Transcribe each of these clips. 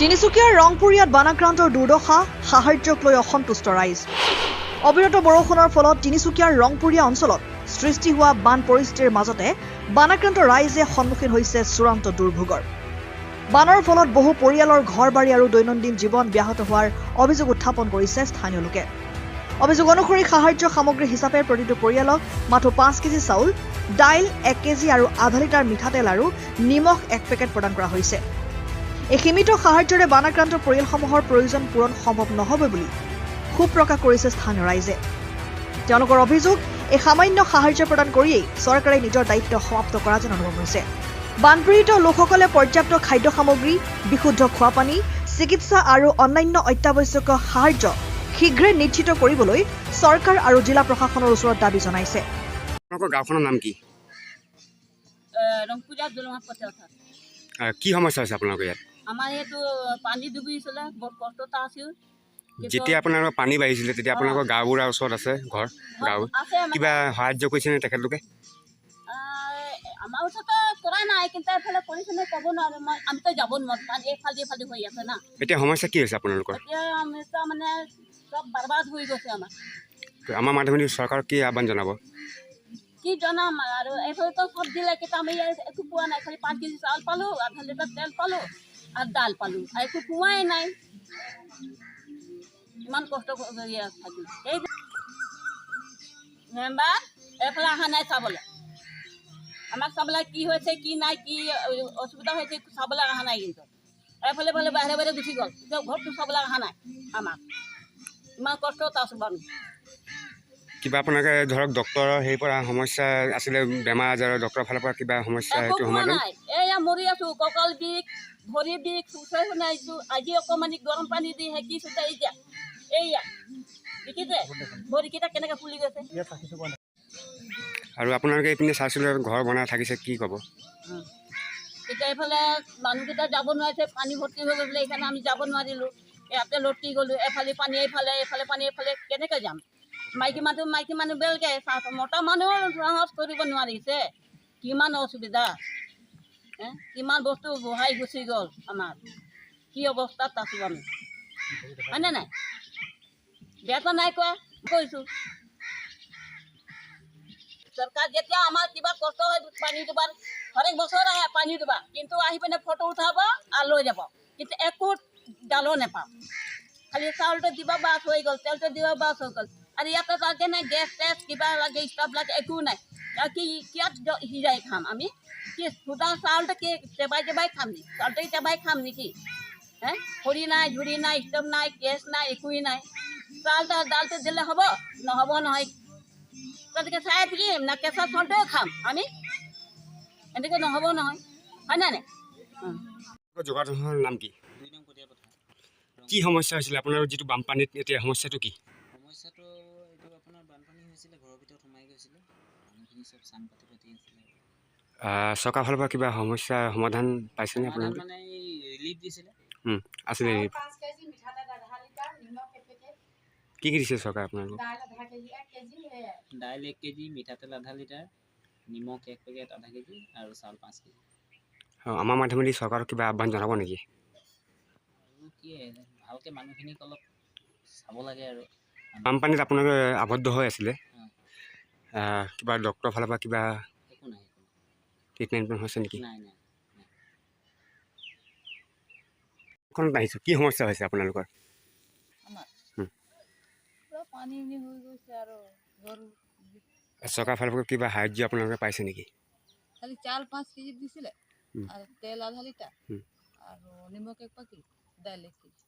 তিনিচুকীয়াৰ ৰংপুৰীয়াত বানাক্ৰান্তৰ দুৰ্দশা, সাহায্যক লৈ অসন্তুষ্ট ৰাইজ। অবিৰত বৰষুণৰ ফলত তিনিচুকীয়াৰ ৰংপুৰীয়া অঞ্চলত সৃষ্টি হোৱা বান পৰিস্থিতিৰ মাজতে বানাক্ৰান্ত ৰাইজে সন্মুখীন হৈছে চূড়ান্ত দুৰ্ভোগৰ। বানৰ ফলত বহু পৰিয়ালৰ ঘৰ-বাৰী আৰু দৈনন্দিন জীৱন ব্যাহত হোৱাৰ অভিযোগ উত্থাপন কৰিছে স্থানীয় লোকে। অভিযোগ অনুসৰি সাহায্য সামগ্ৰী হিচাপে প্ৰতিটো পৰিয়ালক মাথো 5 কেজি চাউল, দাইল 1 কেজি আৰু আধা লিটাৰ মিঠাতেল আৰু নিমখ 1 পেকেট প্ৰদান কৰা হৈছে। এই সীমিত সাহায্যৰে বানাক্ৰান্ত পৰিয়ালসমূহৰ প্ৰয়োজন পূৰণ সম্ভৱ নহ'ব বুলি ক্ষোভ প্ৰকাশ কৰিছে স্থানীয় ৰাইজে। তেওঁলোকৰ অভিযোগ, এই সামান্য সাহায্য প্ৰদান কৰিয়েই চৰকাৰে নিজৰ দায়িত্ব সমাপ্ত কৰা যেন অনুভৱ হৈছে। বানপীড়িত লোকসকলে পৰ্যাপ্ত খাদ্য সামগ্ৰী, বিশুদ্ধ খোৱাপানী, চিকিৎসা আৰু অন্যান্য অত্যাৱশ্যকীয় সাহায্য শীঘ্ৰে নিশ্চিত কৰিবলৈ চৰকাৰ আৰু জিলা প্ৰশাসনৰ ওচৰত দাবী জনাইছে। আপোনালোকৰ গাঁওখনৰ নাম কি? ৰংপুৰীয়া দলঙত পথে কি সমস্যা হৈছে আপোনালোকৰ ইয়াত? আমাৰ ইয়াতো পানী ডুবিছিলে, বৰ কষ্টতা আছিল। যেতিয়া আপোনালোকৰ পানী বাঢ়িছিলে তেতিয়া আপোনালোকৰ গাঁওবুঢ়াৰ ওচৰত আছে ঘৰ গাঁও, কিবা সাহায্য কৰিছেনে তেখেতলোকে? আমাৰ ওচৰতে কৰা নাই, কিন্তু এইফালে কৰিছে নে ক'ব নোৱাৰো। আমিতো যাব নোৱাৰো, পানী এইফালে হৈ আছে না। এতিয়া সমস্যা কি হৈছে আপোনালোকৰ? এতিয়া আমি মানে চব বৰবাদ হৈ গৈছে আমাৰ মাধ্যমেদি চৰকাৰক কি আহ্বান জনাব? কি জনাম আৰু এইফালেতো চব দিলে, কিন্তু আমি একো পোৱা নাই। খালি 5 কেজি চাউল পালোঁ, আধা লিটাৰ তেল পালোঁ আৰু দাল পালোঁ, আৰু একো পোৱাই নাই। ইমান কষ্ট কৰি থাকিল। এই মেম্বাৰ এইফালে অহা নাই চাবলৈ, আমাক চাবলৈ কি হৈছে কি নাই, কি অসুবিধা হৈছে চাবলৈ অহা নাই। কিন্তু এইফালে বাহিৰে বাহিৰে গুচি গ'ল, ঘৰটো চাবলৈ অহা নাই। আমাক ইমান কষ্টত আছোঁ আমি। কিবা আপোনালোকে ধৰক ডক্টৰৰ হেৰিৰ পৰা সমস্যা আছিলে, বেমাৰ আজাৰৰ ডক্টৰৰ ফালৰ পৰা কিবা সমস্যা একো এইটো পোৱা সমাধান? নাই। এয়া মৰি আছোঁ, কঁকাল বিষ, ভৰি বিষ, চুচৈ শুনাইছোঁ। আজি অকণমানি গৰম পানী দি সেকিছোঁ, এতিয়া এইয়া দেখিছে ভৰিকেইটা কেনেকৈ ফুলি গৈছে। আৰু আপোনালোকে এইপিনে চাইছিলোঁ ঘৰ বনাই থাকিছে, কি ক'ব? এতিয়া এইফালে মানুহকেইটা যাব নোৱাৰিছে, পানী ভৰ্তি হৈ গৈছিলে, সেইকাৰণে আমি যাব নোৱাৰিলোঁ। ইয়াতে লটকি গ'লোঁ, এফালে পানী এইফালে পানী এইফালে, কেনেকৈ যাম? মাইকী মানুহ বেলকৈ মতা মানুহো সাহস কৰিব নোৱাৰিছে। কিমান অসুবিধা, কিমান বস্তু বহাই গুচি গ'ল। আমাৰ কি অৱস্থাত আছোঁ আমি, হয়নে নাই? বেয়াটো নাই কোৱা, কৈছোঁ। চৰকাৰ যেতিয়া আমাৰ কিবা কষ্ট হয় পানী দুবাৰ হৰেক বছৰ আহে পানী দুবাৰ, কিন্তু আহি পিনে ফটো উঠাব আৰু লৈ যাব, কিন্তু একো ডালো নাপাওঁ। খালি চাউলটো দিব বাছ হৈ গ'ল, তেলটো দিব বাছ হৈ গ'ল। আৰু ইয়াতে লাগে নাই গেছ টেছ কিবা লাগে, ষ্টাফ লাগে, একো নাই। কি ইয়াত সিজাই খাম আমি? কি সুদা চাউলটো কি চেবাই খাম নেকি? চাউলটো চেবাই খাম নেকি? খৰি নাই, ঝুৰি নাই, ষ্টোভ নাই, গেছ নাই, একোৱেই নাই। চাউলটো দালটো দিলে হ'ব? নহ'ব নহয়। গতিকে চাই থাকিম না কেঁচা চাউলটোও খাম আমি? এনেকৈ নহ'ব নহয়, হয়নে নাই? যোগাযোগৰ নাম কি? কি সমস্যা হৈছিলে আপোনালোকৰ যিটো বানপানীত? এতিয়া সমস্যাটো কি? সমস্যাটো এইটো আপোনাৰ বানপানী হৈছিলে, ঘৰৰ ভিতৰত সোমাই গৈছিলে, মানুহখিনি চব চাং পাতি আছিলে। চৰকাৰৰ ফালৰ পৰা কিবা সমস্যা সমাধান পাইছেনে আপোনালোকে? মানে ৰিলিফ দিছিলে। আছিলে ৰিলিফ। কি দিছে চৰকাৰে আপোনালোকক? দাইল 1 কেজি, মিঠাতেল আধা লিটাৰ, নিমখ 1 পেকেট আধা কেজি আৰু চাউল 5 কেজি। আমাৰ মাধ্যমেদি চৰকাৰক কিবা আহ্বান জনাব নেকি? আৰু কি ভালকৈ মানুহখিনিক অলপ চাব লাগে আৰু। বানপানীত আপোনালোকে আবদ্ধ হৈ আছিলে, কিবা ডক্টৰৰ ফালৰ পৰা কিবা একো নাই ট্ৰিটমেণ্ট হৈছে নেকি? নাই। আহিছোঁ, কি সমস্যা হৈছে আপোনালোকৰ? পানী হৈ গৈছে আৰু চৰকাৰৰ ফালৰ পৰা কিবা সাহায্য আপোনালোকে পাইছে নেকি? খালি চাউল 5 কেজি দিছিলে, আৰু তেল আধা লিটাৰ, আৰু নিমখ 1 পেকেট, দাইল 1 কেজি।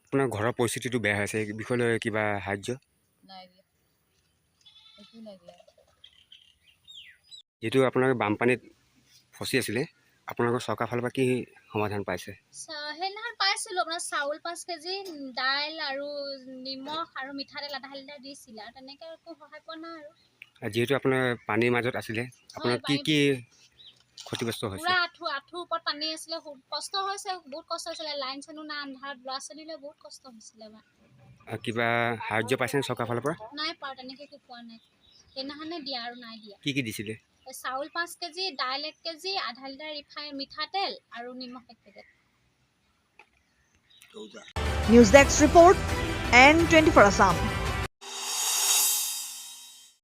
আপোনাৰ ঘৰৰ পৰিস্থিতিটো বেয়া হৈছে, এই বিষয়লৈ কিবা সাহায্য নাই দিয়া, একো নাই দিয়া। যিহেতু আপোনালোকে বানপানীত ফচি আছিলে, আপোনালোকৰ চৰকাৰৰ ফালৰ পৰা কি সমাধান পাইছে? সেইদিনাখন পাইছিলোঁ আপোনাৰ চাউল 5 কেজি, দাইল আৰু নিমখ আৰু মিঠাতেল আধা লিটাৰ দিছিলে, আৰু তেনেকৈ একো সহায় পোৱা নাই। আৰু যিহেতু আপোনাৰ পানীৰ মাজত আছিলে, আপোনাৰ কি ক্ষতিগ্ৰস্ত হৈছে? পুৰা আঁঠুৰ ওপৰত পানী আছিলে, কষ্ট হৈছে, বহুত কষ্ট হৈছিলে। লাইন চাইনো নাই, আন্ধাৰত ল'ৰা ছোৱালীলৈ বহুত কষ্ট হৈছিলে। কিবা সাহায্য পাইছেনে চৰকাৰৰ ফালৰ পৰা? নাই পোৱা, তেনেকৈ একো পোৱা নাই। সেইদিনাখনে দিয়া আৰু নাই দিয়া। কি দিছিলে? চাউল 5 কেজি, দাইল 1 কেজি, আধা লিটাৰ ৰিফাইন মিঠাতেল আৰু নিমখ 1 packet. News desk report N24 Assam.